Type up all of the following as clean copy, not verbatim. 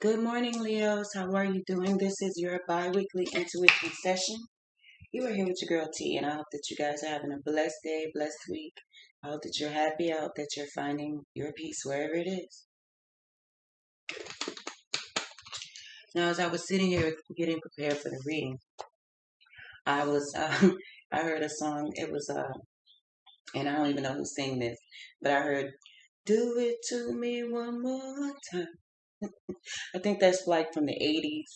Good morning, Leos. How are you doing? This is your biweekly intuition session. You are here with your girl T, and I hope that you guys are having a blessed day, blessed week. I hope that you're happy. I hope that you're finding your peace wherever it is. Now, as I was sitting here getting prepared for the reading, I was I heard a song. It was and I don't even know who sang this, but I heard "Do It to Me One More Time." I think that's like from the '80s.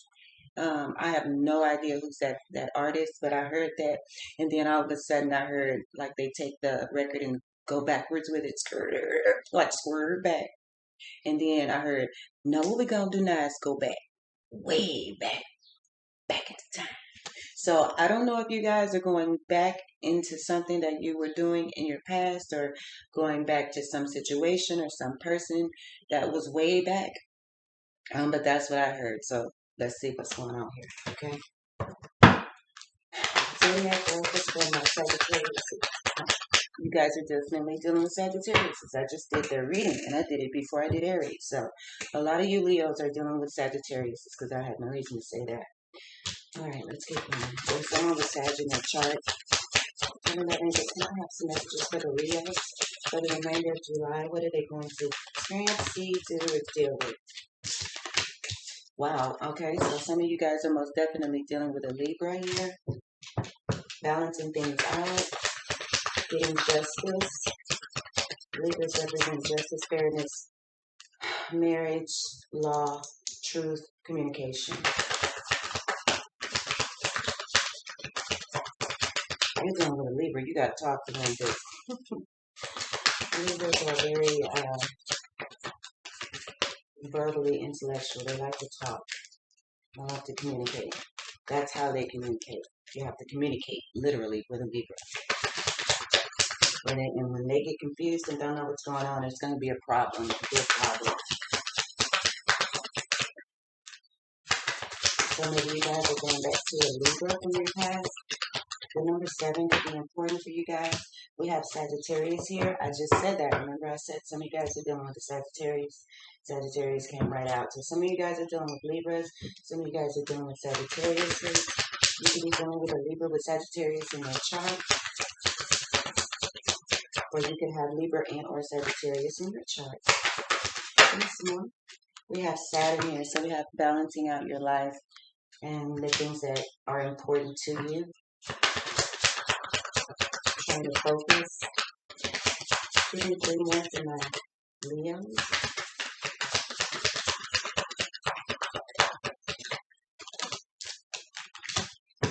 I have no idea who's that artist, but I heard that, and then all of a sudden I heard like they take the record and go backwards with it, like swerve back, and then I heard, no, what we gonna do now is go back, way back into time. So I don't know if you guys are going back into something that you were doing in your past, or going back to some situation or some person that was way back. But that's what I heard. So let's see what's going on here. Okay. Zodiac focus for my Sagittarius. You guys are definitely dealing with Sagittarius. I just did their reading, and I did it before I did Aries. So a lot of you Leos are dealing with Sagittarius because I had no reason to say that. All right, let's get going. There's someone with Sag in their chart. Can I have some messages for the Leos for the remainder of July? What are they going to experience, see, do, or deal with? Wow. Okay, so some of you guys are most definitely dealing with a Libra here, balancing things out, getting justice. Libras represent justice, fairness, marriage, law, truth, communication. You're dealing with a Libra. You got to talk to them. Libras are very verbally intellectual. They like to talk. They like to communicate. That's how they communicate. You have to communicate literally with a Libra. And when they get confused and don't know what's going on, it's going to be a problem, a big problem. Some of you guys are going back to a Libra from your past. The number 7 could be important for you guys. We have Sagittarius here. I just said that. Remember I said some of you guys are dealing with the Sagittarius. Sagittarius came right out. So some of you guys are dealing with Libras. Some of you guys are dealing with Sagittarius. You could be dealing with a Libra with Sagittarius in your chart. Or you can have Libra and or Sagittarius in your chart. We have Saturn here. So we have balancing out your life and the things that are important to you. Trying to focus. Give me 3 more for my Leos.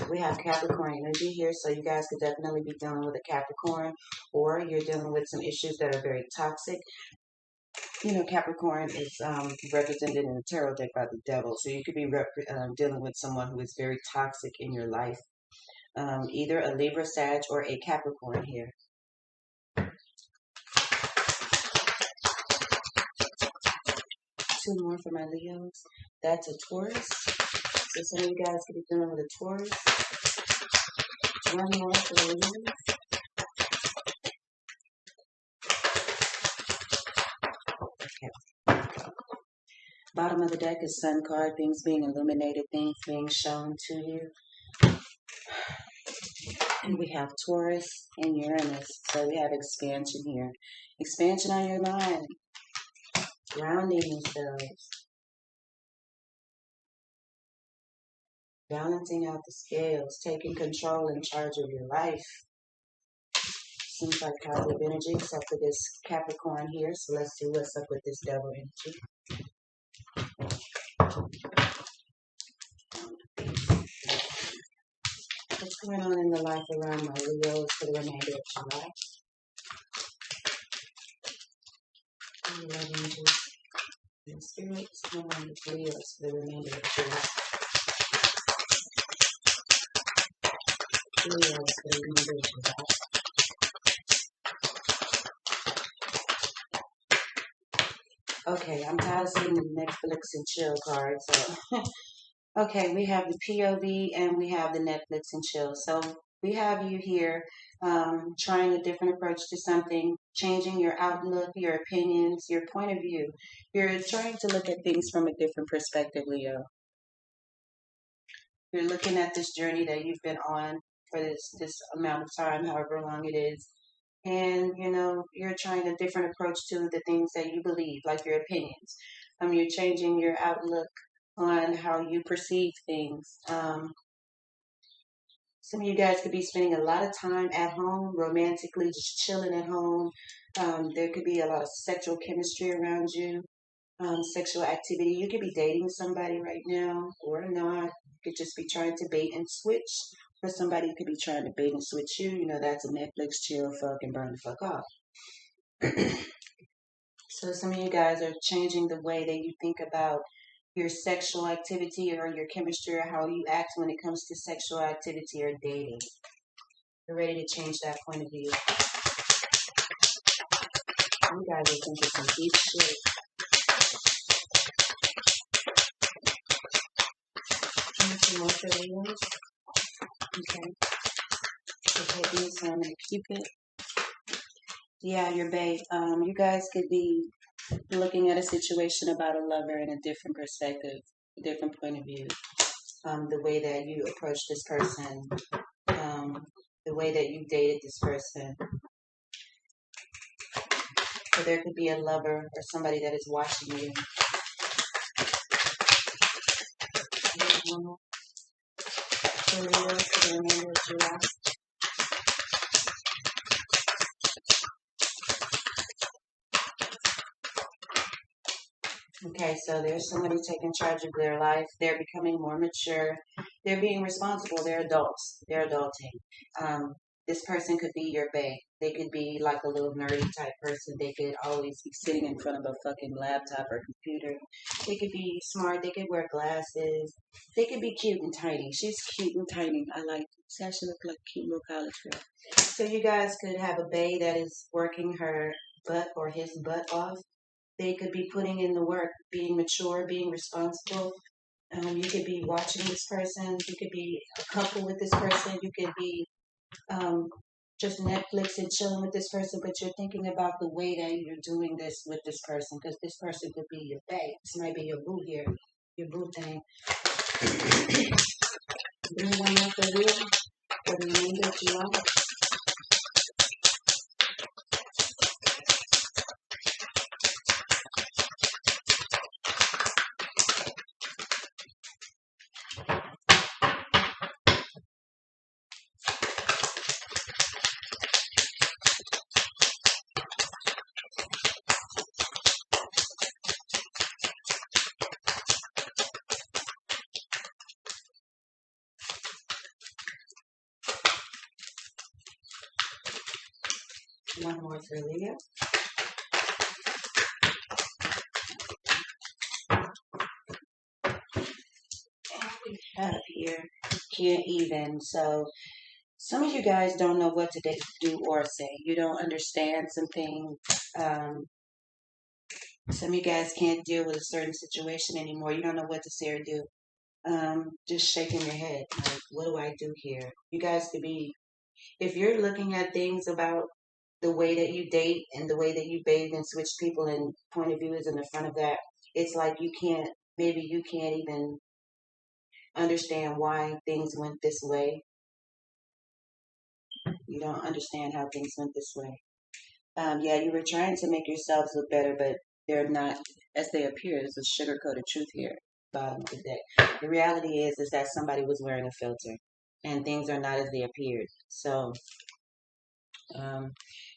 We have Capricorn energy here, so you guys could definitely be dealing with a Capricorn, or you're dealing with some issues that are very toxic. You know, Capricorn is represented in the tarot deck by the devil, so you could be dealing with someone who is very toxic in your life. Either a Libra, Sag, or a Capricorn here. 2 more for my Leos. That's a Taurus. So some of you guys could be dealing with a Taurus. 1 more for the Leos. Okay. Bottom of the deck is Sun card, things being illuminated, things being shown to you. And we have Taurus and Uranus, so we have expansion here. Expansion on your mind, grounding yourselves, balancing out the scales, taking control and charge of your life. Seems like positive energy, except for this Capricorn here. So let's see what's up with this devil energy. What's going on in the life around my Leos for the remainder of July? And Spirit, what's going on with Leos for the remainder of July? Leos for the remainder of July. Okay, I'm tired of seeing the Netflix and chill cards. So. Okay, we have the POV and we have the Netflix and chill. So We have you here trying a different approach to something, changing your outlook, your opinions, your point of view. You're trying to look at things from a different perspective, Leo. You're looking at this journey that you've been on for this amount of time, however long it is. And you're trying a different approach to the things that you believe, like your opinions. You're changing your outlook on how you perceive things. Some of you guys could be spending a lot of time at home, romantically, just chilling at home. There could be a lot of sexual chemistry around you, sexual activity. You could be dating somebody right now or not. You could just be trying to bait and switch. For somebody who could be trying to bait and switch you, that's a Netflix chill, fuck, and burn the fuck off. So some of you guys are changing the way that you think about your sexual activity or your chemistry or how you act when it comes to sexual activity or dating. You're ready to change that point of view. You guys are thinking some deep shit. Some more for Leos. Okay. Okay, so I'm gonna keep it. Yeah, your babe. You guys could be looking at a situation about a lover in a different perspective, a different point of view. The way that you approach this person, the way that you dated this person. So there could be a lover or somebody that is watching you. For Leo, for the remainder of July. Okay, so there's somebody taking charge of their life. They're becoming more mature. They're being responsible. They're adults. They're adulting. This person could be your bae. They could be like a little nerdy type person. They could always be sitting in front of a fucking laptop or computer. They could be smart. They could wear glasses. They could be cute and tiny. She's cute and tiny. I like. See how she look like a cute little college girl. So you guys could have a bae that is working her butt or his butt off. They could be putting in the work, being mature, being responsible. You could be watching this person. You could be a couple with this person. You could be just Netflix and chilling with this person, but you're thinking about the way that you're doing this with this person because this person could be your babe. This might be your boo here, your boo thing. Bring one up for real for the remainder of July. One more for Leo. And we have here, can't even. So some of you guys don't know what to do or say. You don't understand something. Some of you guys can't deal with a certain situation anymore. You don't know what to say or do. Just shaking your head. Like, what do I do here? You guys could be, if you're looking at things about the way that you date and the way that you bathe and switch people and point of view is in the front of that, it's like maybe you can't even understand why things went this way. You don't understand how things went this way. Yeah, you were trying to make yourselves look better, but they're not as they appear. There's a sugar-coated truth here, bottom of the deck. The reality is that somebody was wearing a filter, and things are not as they appeared. So,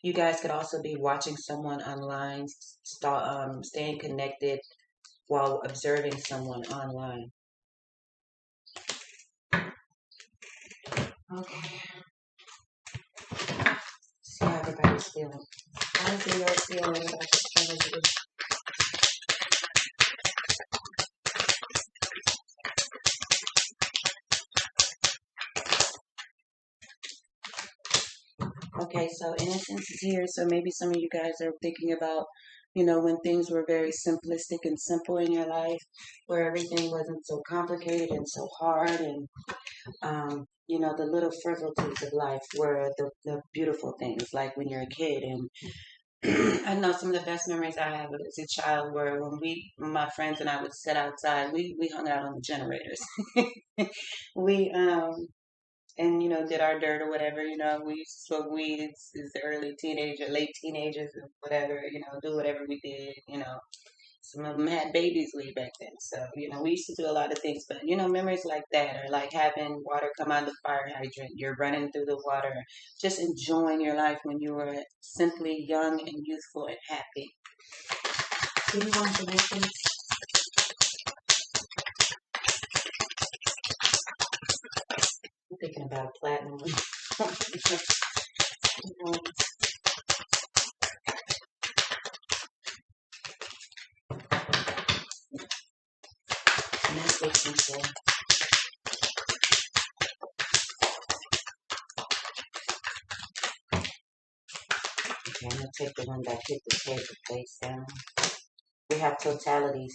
you guys could also be watching someone online, staying connected while observing someone online. Okay. See how everybody's feeling. How is Leo feeling about this strategy? Okay, so innocence is here. So maybe some of you guys are thinking about, when things were very simplistic and simple in your life, where everything wasn't so complicated and so hard, and You know, the little frivolities of life were the beautiful things, like when you're a kid. And I know some of the best memories I have as a child were when my friends and I would sit outside. We hung out on the generators. we and you know did our dirt or whatever. You know, we used to smoke weed as the early teenager, late teenagers, or whatever. You know, do whatever we did. You know, some of them had babies way back then. So, you know, we used to do a lot of things. But, you know, memories like that are like having water come out of the fire hydrant. You're running through the water, just enjoying your life when you were simply young and youthful and happy. Do you want to make this? I'm thinking about platinum. Netflix and chill. Okay, I'm going to take the one that hit the table face down. We have totalities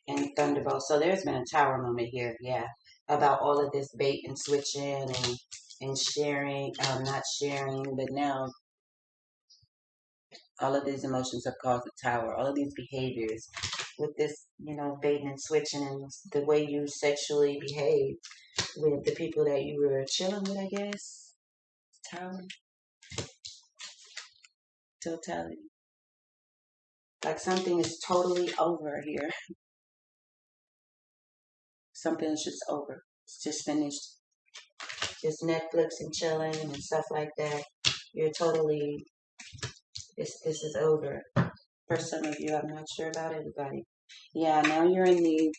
and Thunderbolt. So there's been a tower moment here, yeah, about all of this bait and switching and sharing, not sharing, but now all of these emotions have caused a tower. All of these behaviors with this, you know, baiting and switching and the way you sexually behave with the people that you were chilling with, I guess. Tower, totality. Like something is totally over here. Something is just over. It's just finished. Just Netflix and chilling and stuff like that. You're totally, this is over. For some of you, I'm not sure about everybody. Yeah, now you're in the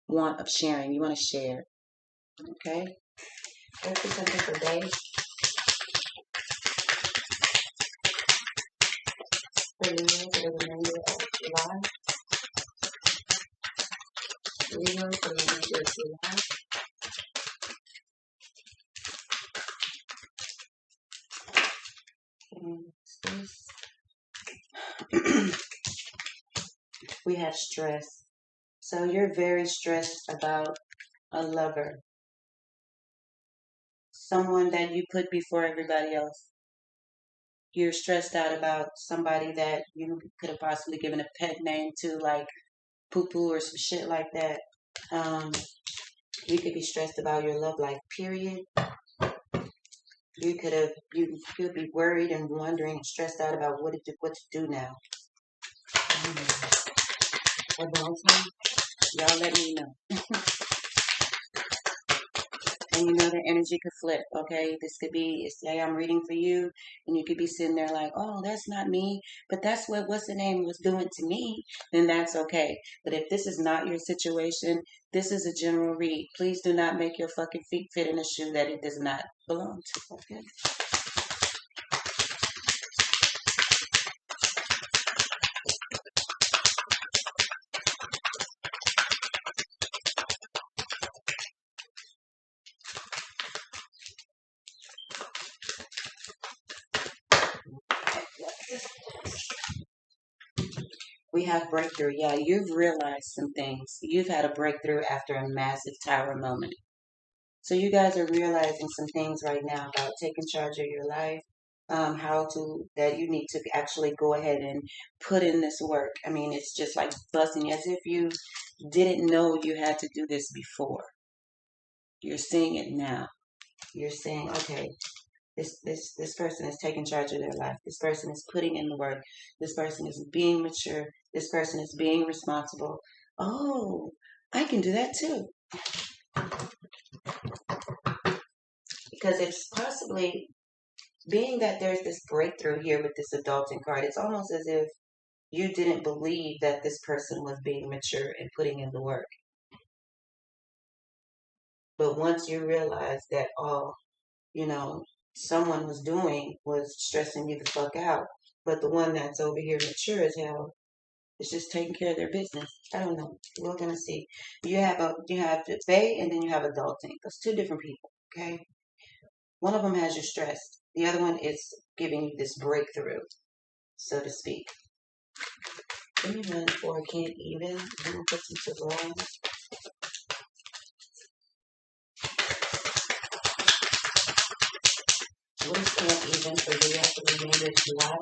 want of sharing. You want to share. Okay? Let's do something for Dave. For Leo, for the remainder of July. Leo, for the remainder of July. And this. We have stress. So you're very stressed about a lover. Someone that you put before everybody else. You're stressed out about somebody that you could have possibly given a pet name to, like poo poo or some shit like that. You could be stressed about your love life, period. You could be worried and wondering and stressed out about what to do now. Y'all let me know. And you know the energy could flip, okay? This could be, say I'm reading for you, and you could be sitting there like, oh, that's not me, but that's what what's the name was doing to me, then that's okay. But if this is not your situation, this is a general read. Please do not make your fucking feet fit in a shoe that it does not belong to, okay? We have breakthrough. Yeah, you've realized some things. You've had a breakthrough after a massive tower moment. So you guys are realizing some things right now about taking charge of your life, how to that you need to actually go ahead and put in this work. I mean, it's just like busting as if you didn't know you had to do this before. You're seeing it now. You're saying, okay, this person is taking charge of their life. This person is putting in the work. This person is being mature. This person is being responsible. Oh, I can do that too. Because it's possibly being that there's this breakthrough here with this adulting card, it's almost as if you didn't believe that this person was being mature and putting in the work. But once you realize that all, you know, someone was stressing you the fuck out, but the one that's over here mature as hell is just taking care of their business. I don't know. We're gonna see. You have the Fae and then you have adulting. That's two different people. Okay. One of them has you stressed. The other one is giving you this breakthrough, so to speak. Even for can't even put some to roll. What is camp even for the rest of the remainder of July?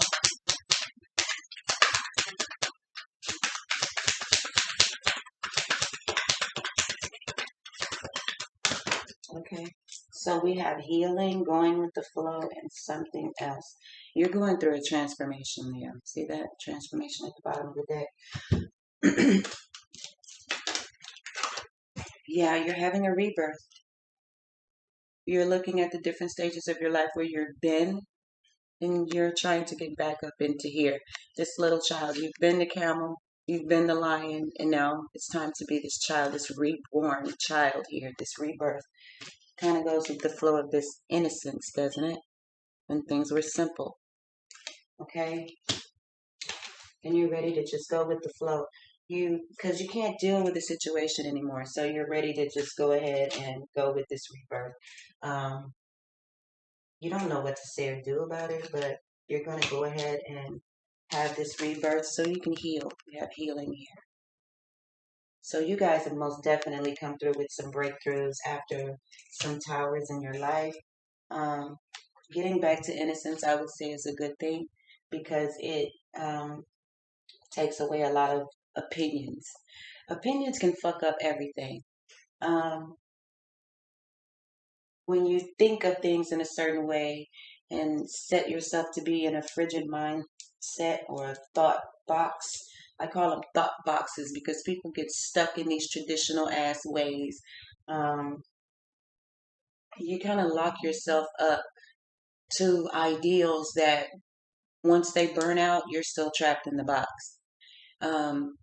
Okay. So we have healing, going with the flow, and something else. You're going through a transformation, Leo. See that transformation at the bottom of the deck? Yeah, you're having a rebirth. You're looking at the different stages of your life where you've been, and you're trying to get back up into here. This little child, you've been the camel, you've been the lion, and now it's time to be this child, this reborn child here, this rebirth. Kind of goes with the flow of this innocence, doesn't it? When things were simple. Okay? And you're ready to just go with the flow. Because you can't deal with the situation anymore, so you're ready to just go ahead and go with this rebirth. Um, you don't know what to say or do about it, but you're going to go ahead and have this rebirth so you can heal. You have healing here. So you guys have most definitely come through with some breakthroughs after some towers in your life. Um, Getting back to innocence, I would say, is a good thing because it takes away a lot of opinions. Opinions can fuck up everything. Um, when you think of things in a certain way and set yourself to be in a frigid mindset or a thought box, I call them thought boxes because people get stuck in these traditional ass ways. Um, you kind of lock yourself up to ideals that once they burn out, you're still trapped in the box. Um,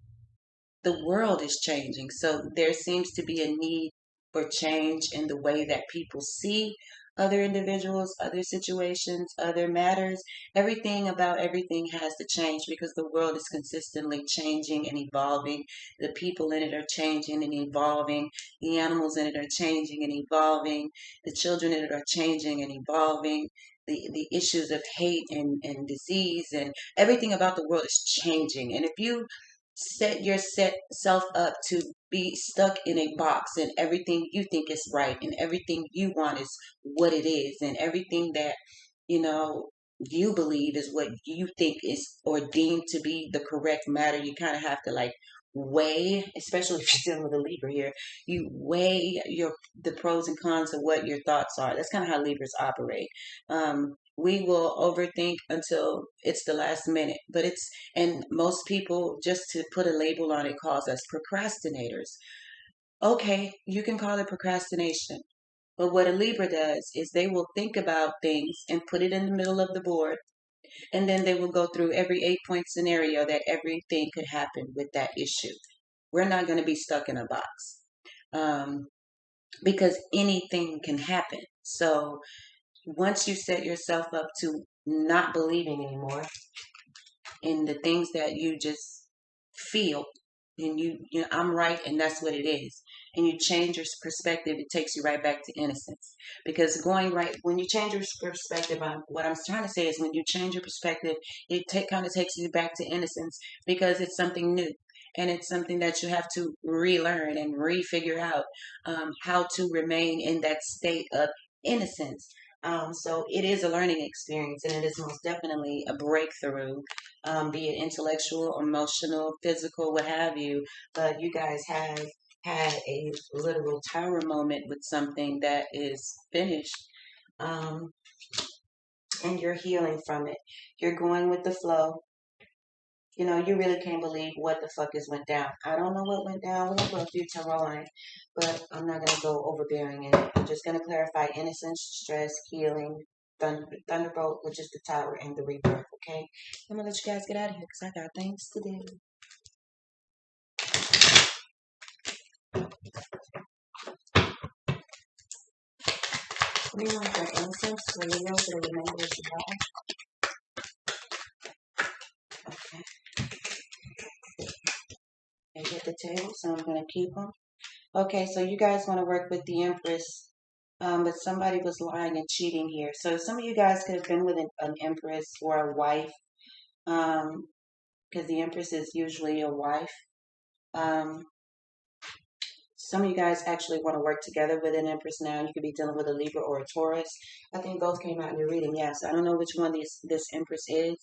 the world is changing. So there seems to be a need for change in the way that people see other individuals, other situations, other matters. Everything about everything has to change because the world is consistently changing and evolving. The people in it are changing and evolving. The animals in it are changing and evolving. The children in it are changing and evolving. The issues of hate and disease and everything about the world is changing. And if you set yourself up to be stuck in a box and everything you think is right and everything you want is what it is and everything that you know you believe is what you think is or deemed to be the correct matter. You kind of have to like weigh, especially if you're dealing with a Libra here, you weigh the pros and cons of what your thoughts are. That's kind of how Libras operate. We will overthink until it's the last minute, but it's and most people, just to put a label on it, calls us procrastinators. Okay, you can call it procrastination. But what a Libra does is they will think about things and put it in the middle of the board, and then they will go through every 8 point scenario that everything could happen with that issue. We're not going to be stuck in a box um, because anything can happen. So once you set yourself up to not believing anymore, in the things that you just feel and you know I'm right and that's what it is, and you change your perspective, it takes you right back to innocence. Because going right when you change your perspective on what I'm trying to say is when you change your perspective, it kind of takes you back to innocence because it's something new and it's something that you have to relearn and refigure out how to remain in that state of innocence. So it is a learning experience and it is most definitely a breakthrough, be it intellectual, emotional, physical, what have you. But you guys have had a literal tower moment with something that is finished. Um, and you're healing from it. You're going with the flow. You know, you really can't believe what the fuck has went down. I don't know what went down. We'll go a few tarot on it, but I'm not going to go overbearing in it. I'm just going to clarify innocence, stress, healing, thunderbolt, which is the tower, and the rebirth, okay? I'm going to let you guys get out of here because I got things to do. We want the innocence for Leo for the remainder of July. Okay. They hit the table, so I'm going to keep them. Okay, so you guys want to work with the Empress, but somebody was lying and cheating here. So some of you guys could have been with an Empress or a wife, because the Empress is usually a wife. Um, Some of you guys actually want to work together with an Empress now. You could be dealing with a Libra or a Taurus. I think both came out in your reading. Yes, I don't know which one this Empress is,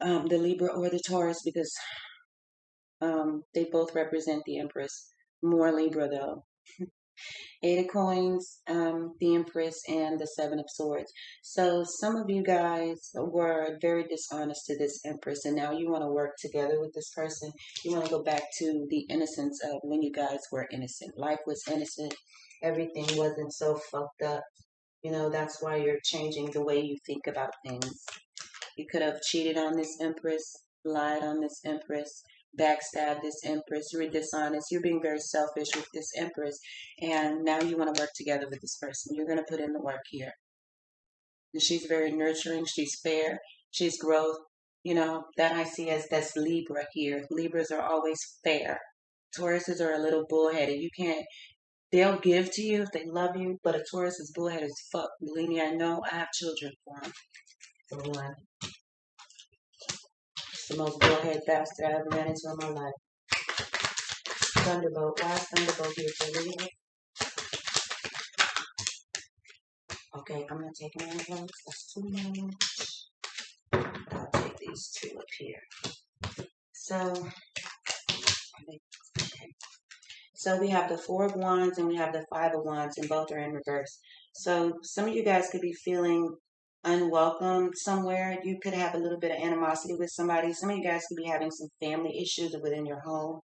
the Libra or the Taurus, because they both represent the Empress. More Libra though. Eight of Coins, the Empress, and the Seven of Swords. So some of you guys were very dishonest to this Empress, and now you want to work together with this person. You want to go back to the innocence of when you guys were innocent. Life was innocent. Everything wasn't so fucked up. You know, that's why you're changing the way you think about things. You could have cheated on this Empress, lied on this Empress, backstabbed this Empress. You're dishonest. You're being very selfish with this Empress. And now you want to work together with this person. You're going to put in the work here. And she's very nurturing. She's fair. She's growth. You know, that I see as that's Libra here. Libras are always fair. Tauruses are a little bullheaded. You can't, they'll give to you if they love you, but a Taurus is bullheaded as fuck. Believe me, I know. I have children for them. For one. It's the most bullhead bastard I ever ran into in my life. Thunderbolt. Why is Thunderbolt here for Libra? Okay, I'm going to take them out of that's too much. I'll take these two up here. So, okay. So we have the Four of Wands and we have the Five of Wands, and both are in reverse. So some of you guys could be feeling unwelcome somewhere. You could have a little bit of animosity with somebody. Some of you guys could be having some family issues within your home.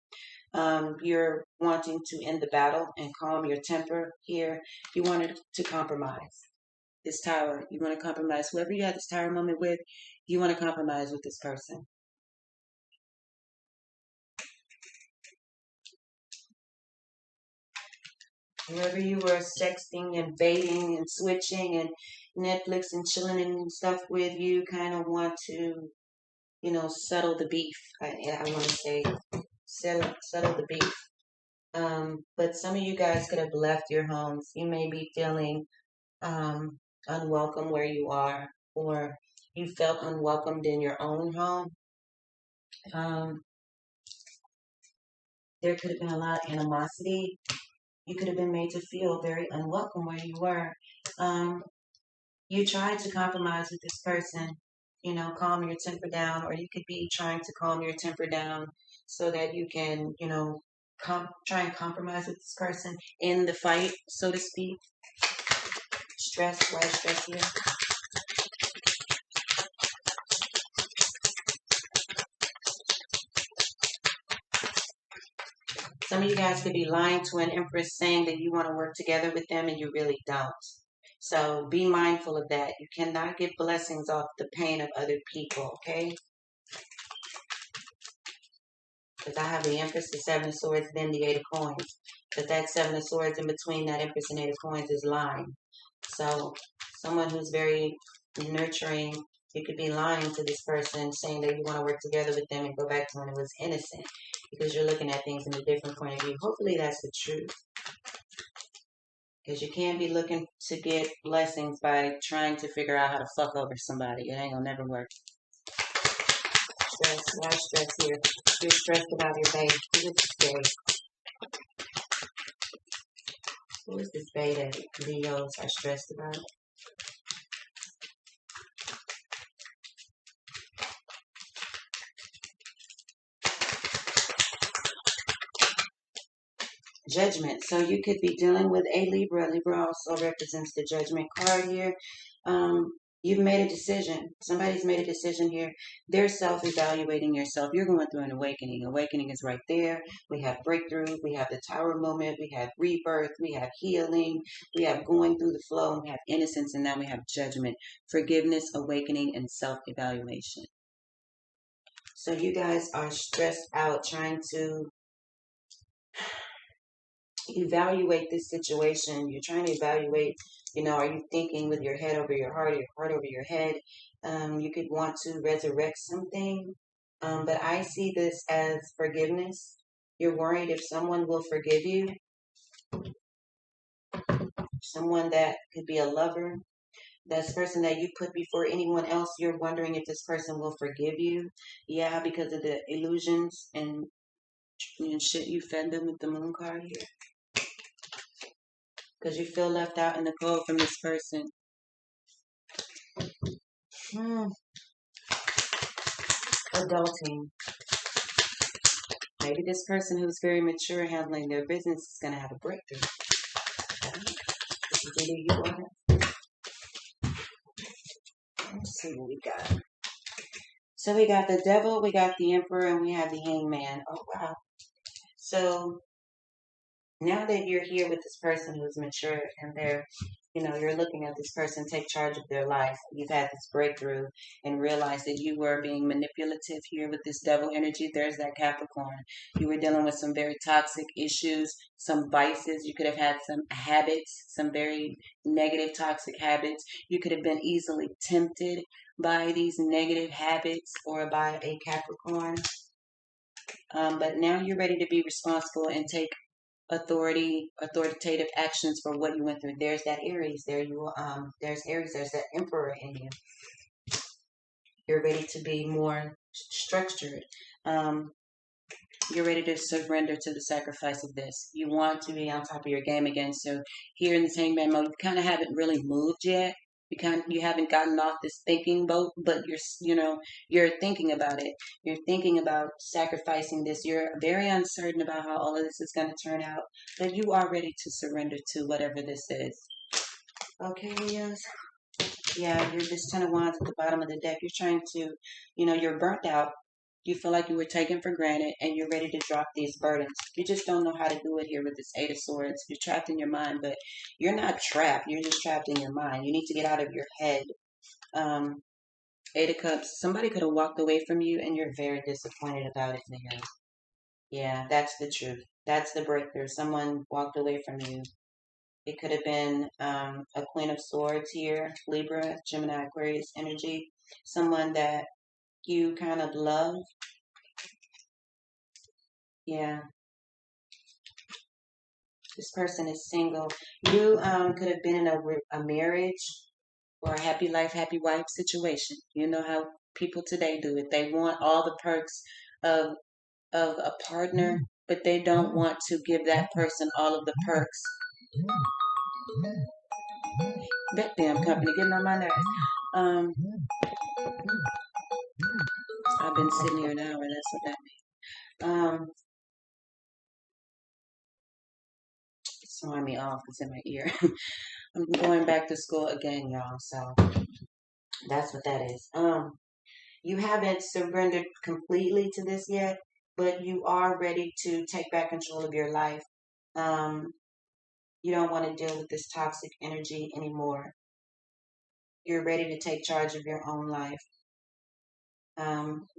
You're wanting to end the battle and calm your temper here. You wanted to compromise. This Tower, you want to compromise. Whoever you had this Tower moment with, you want to compromise with this person. Whoever you were sexting and baiting and switching and Netflix and chilling and stuff with, you kind of want to, you know, settle the beef. I want to say settle the beef. But some of you guys could have left your homes. You may be feeling unwelcome where you are, or you felt unwelcomed in your own home. There could have been a lot of animosity. You could have been made to feel very unwelcome where you were. You tried to compromise with this person, you know, calm your temper down, or you could be trying to calm your temper down so that you can, you know, try and compromise with this person in the fight, so to speak. Stress, why stress here? Some of you guys could be lying to an Empress saying that you want to work together with them and you really don't. So be mindful of that. You cannot get blessings off the pain of other people, okay? Because I have the Empress, the Seven of Swords, then the Eight of Coins. But that Seven of Swords in between that Empress and Eight of Coins is lying. So someone who's very nurturing, you could be lying to this person, saying that you want to work together with them and go back to when it was innocent. Because you're looking at things in a different point of view. Hopefully that's the truth. Because you can't be looking to get blessings by trying to figure out how to fuck over somebody. It ain't gonna never work. Stress, why stress here? You're stressed about your babe. Who is this babe? Who is this babe that Leos are stressed about? Judgment. So you could be dealing with a Libra. Libra also represents the Judgment card here. You've made a decision. Somebody's made a decision here. They're self-evaluating yourself. You're going through an awakening. Awakening is right there. We have breakthrough. We have the Tower moment. We have rebirth. We have healing. We have going through the flow. We have innocence. And now we have judgment, forgiveness, awakening, and self-evaluation. So you guys are stressed out trying to evaluate this situation. You're trying to evaluate, you know, are you thinking with your head over your heart or your heart over your head? You could want to resurrect something, but I see this as forgiveness. You're worried if someone will forgive you, someone that could be a lover. This person that you put before anyone else, you're wondering if this person will forgive you. Yeah, because of the illusions and shit you fed them with the moon card here. because you feel left out in the cold from this person. Adulting. Maybe this person who's very mature handling their business is going to have a breakthrough. Let's see what we got. So we got the devil, we got the emperor, and we have the hangman. Oh, wow. So now that you're here with this person who's mature and you're looking at this person take charge of their life, you've had this breakthrough and realized that you were being manipulative here with this devil energy. There's that Capricorn. You were dealing with some very toxic issues, some vices. You could have had some habits, some very negative toxic habits. You could have been easily tempted by these negative habits or by a Capricorn. But now you're ready to be responsible and take authoritative actions for what you went through. There's that Aries. There's Aries. There's that Emperor in you. You're ready to be more structured. You're ready to surrender to the sacrifice of this. You want to be on top of your game again. So here in this hangman mode, you kind of haven't really moved yet. You haven't gotten off this thinking boat, but you're thinking about it. You're thinking about sacrificing this. You're very uncertain about how all of this is going to turn out, but you are ready to surrender to whatever this is. Okay, yes. Yeah, you're this 10 of Wands at the bottom of the deck. You're trying to, you're burnt out. You feel like you were taken for granted and you're ready to drop these burdens. You just don't know how to do it here with this 8 of Swords. You're trapped in your mind, but you're not trapped. You're just trapped in your mind. You need to get out of your head. 8 of Cups. Somebody could have walked away from you and you're very disappointed about it, man. Yeah, that's the truth. That's the breakthrough. Someone walked away from you. It could have been a Queen of Swords here, Libra, Gemini, Aquarius energy. Someone that you kind of love. Yeah. This person is single. You could have been in a marriage or a happy life, happy wife situation. You know how people today do it. They want all the perks of a partner, but they don't want to give that person all of the perks. That damn company getting on my nerves. I've been sitting here an hour. That's what that means. It's throwing me off. It's in my ear. I'm going back to school again, y'all. So that's what that is. You haven't surrendered completely to this yet, but you are ready to take back control of your life. You don't want to deal with this toxic energy anymore. You're ready to take charge of your own life.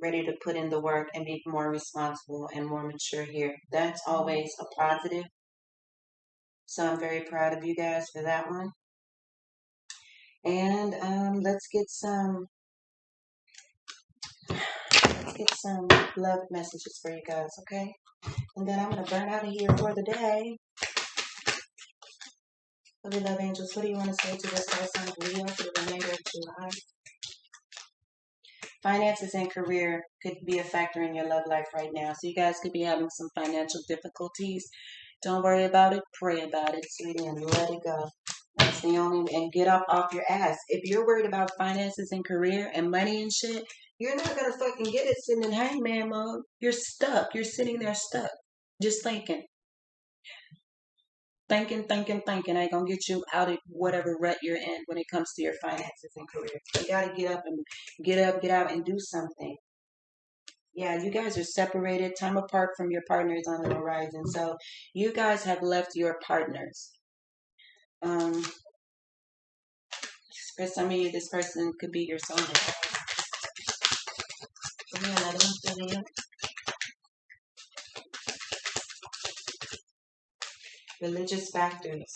Ready to put in the work and be more responsible and more mature here. That's always a positive. So I'm very proud of you guys for that one. And let's get some love messages for you guys, okay? And then I'm going to burn out of here for the day. Lovely love angels, what do you want to say to this whole sign of Leo for the remainder of July? Finances and career could be a factor in your love life right now. So you guys could be having some financial difficulties. Don't worry about it. Pray about it, sweetie, and let it go. That's the only, and get up off your ass. If you're worried about finances and career and money and shit, you're not going to fucking get it sitting in hangman mode. You're stuck. You're sitting there stuck. Just thinking. Thinking ain't gonna get you out of whatever rut you're in when it comes to your finances and career. You gotta get out and do something. Yeah, you guys are separated. Time apart from your partners on the horizon. So you guys have left your partners. For some of you, this person could be your soulmate. Give me another one, for you. Religious factors.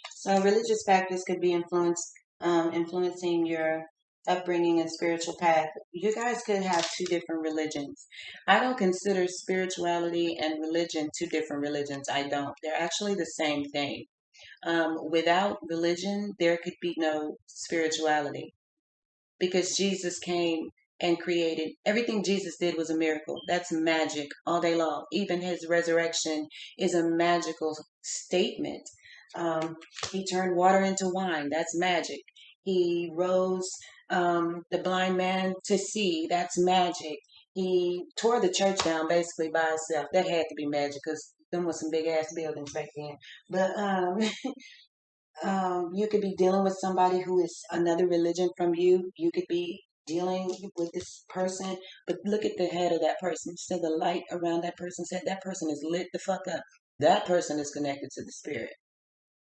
So religious factors could be influencing your upbringing and spiritual path. You guys could have two different religions. I don't consider spirituality and religion two different religions. I don't. They're actually the same thing. Without religion, there could be no spirituality because Jesus came and created everything. Jesus did was a miracle. That's magic all day long. Even his resurrection is a magical statement. He turned water into wine. That's magic. He rose the blind man to see. That's magic. He tore the church down basically by himself. That had to be magic because them was some big ass buildings back then. But you could be dealing with somebody who is another religion from you. You could be dealing with this person, but look at the head of that person. So the light around that person's head, that person is lit the fuck up. That person is connected to the spirit.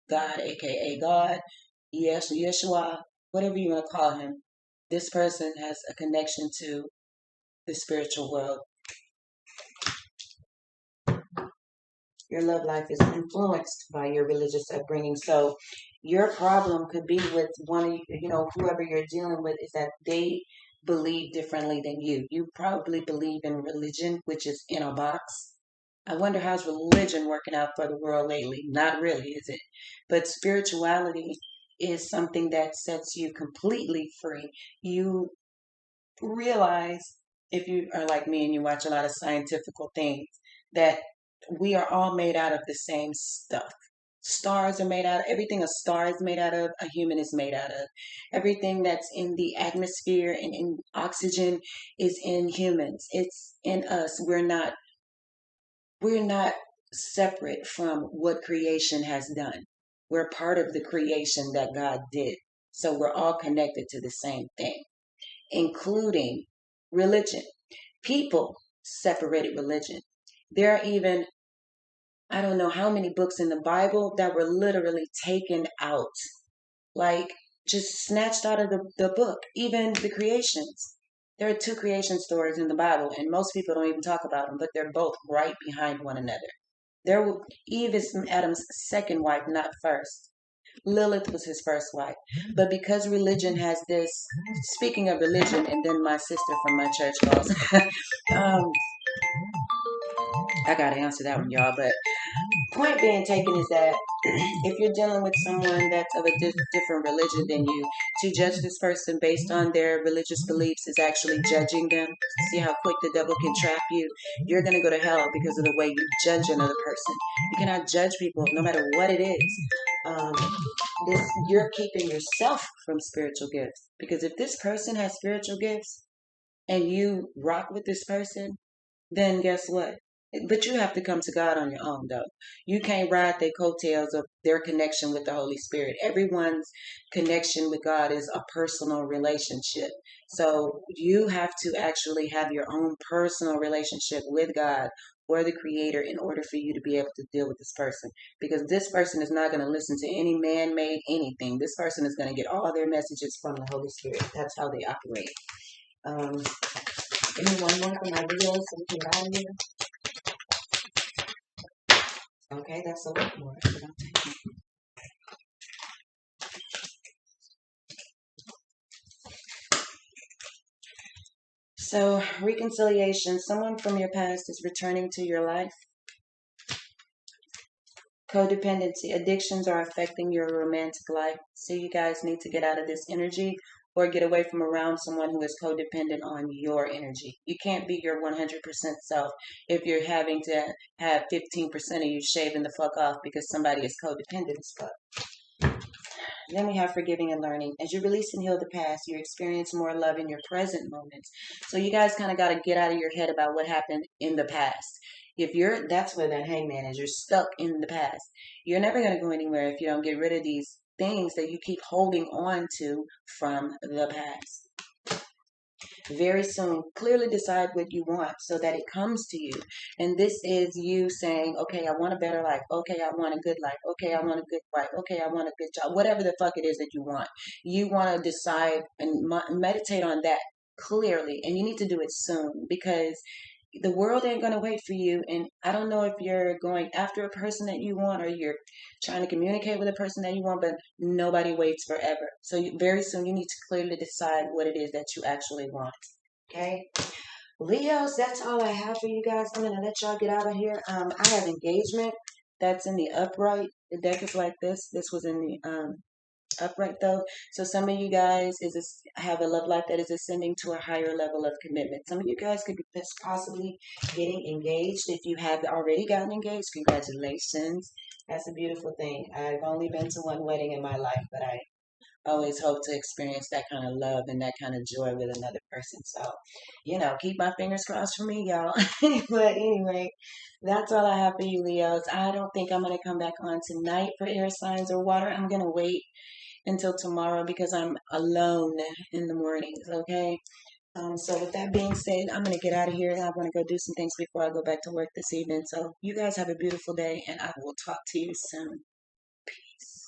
God, aka God, yes, Yeshua, whatever you want to call him. This person has a connection to the spiritual world. Your love life is influenced by your religious upbringing. So your problem could be with one of whoever you're dealing with is that they believe differently than you. You probably believe in religion, which is in a box. I wonder how's religion working out for the world lately. Not really, is it? But spirituality is something that sets you completely free. You realize, if you are like me and you watch a lot of scientific things, that we are all made out of the same stuff. Stars are made out of everything. A star is made out of, a human is made out of. Everything that's in the atmosphere and in oxygen is in humans. It's in us. We're not separate from what creation has done. We're part of the creation that God did. So we're all connected to the same thing, including religion. People separated religion. There are even, I don't know how many books in the Bible that were literally taken out, like just snatched out of the book. Even the creations. There are two creation stories in the Bible, and most people don't even talk about them, but they're both right behind one another. Eve is Adam's second wife, not first. Lilith was his first wife. But because religion has this, speaking of religion, and then my sister from my church calls, um, I got to answer that one, y'all. But point being taken is that if you're dealing with someone that's of a different religion than you, to judge this person based on their religious beliefs is actually judging them. See how quick the devil can trap you? You're going to go to hell because of the way you judge another person. You cannot judge people no matter what it is. Um, you're keeping yourself from spiritual gifts, because if this person has spiritual gifts and you rock with this person, then guess what? But you have to come to God on your own, though. You can't ride their coattails of their connection with the Holy Spirit. Everyone's connection with God is a personal relationship. So you have to actually have your own personal relationship with God or the Creator in order for you to be able to deal with this person. Because this person is not going to listen to any man-made anything. This person is going to get all their messages from the Holy Spirit. That's how they operate. Give me one more for my video so we can get out of here. Okay, that's a lot more. So, reconciliation. Someone from your past is returning to your life. Codependency. Addictions are affecting your romantic life. So you guys need to get out of this energy or get away from around someone who is codependent on your energy. You can't be your 100% self if you're having to have 15% of you shaving the fuck off because somebody is codependent as fuck. Then we have forgiving and learning. As you release and heal the past, you experience more love in your present moments. So you guys kind of got to get out of your head about what happened in the past. That's where that hangman is. You're stuck in the past. You're never going to go anywhere if you don't get rid of these things that you keep holding on to from the past. Very soon, clearly decide what you want so that it comes to you. And this is you saying, okay, I want a better life. Okay, I want a good life. Okay, I want a good wife. Okay, I want a good job. Whatever the fuck it is that you want. You want to decide and meditate on that clearly. And you need to do it soon, because the world ain't going to wait for you. And I don't know if you're going after a person that you want or you're trying to communicate with a person that you want, but nobody waits forever. So very soon you need to clearly decide what it is that you actually want. Okay? Leos, that's all I have for you guys. I'm going to let y'all get out of here. I have engagement. That's in the upright. The deck is like this. This was in the upright though. So some of you guys have a love life that is ascending to a higher level of commitment. Some of you guys could be possibly getting engaged. If you have already gotten engaged, congratulations. That's a beautiful thing. I've only been to one wedding in my life, but I always hope to experience that kind of love and that kind of joy with another person. So, keep my fingers crossed for me, y'all. But anyway, that's all I have for you, Leos. I don't think I'm going to come back on tonight for air signs or water. I'm going to wait until tomorrow because I'm alone in the mornings, okay? So with that being said, I'm going to get out of here and I'm going to go do some things before I go back to work this evening. So you guys have a beautiful day and I will talk to you soon. Peace.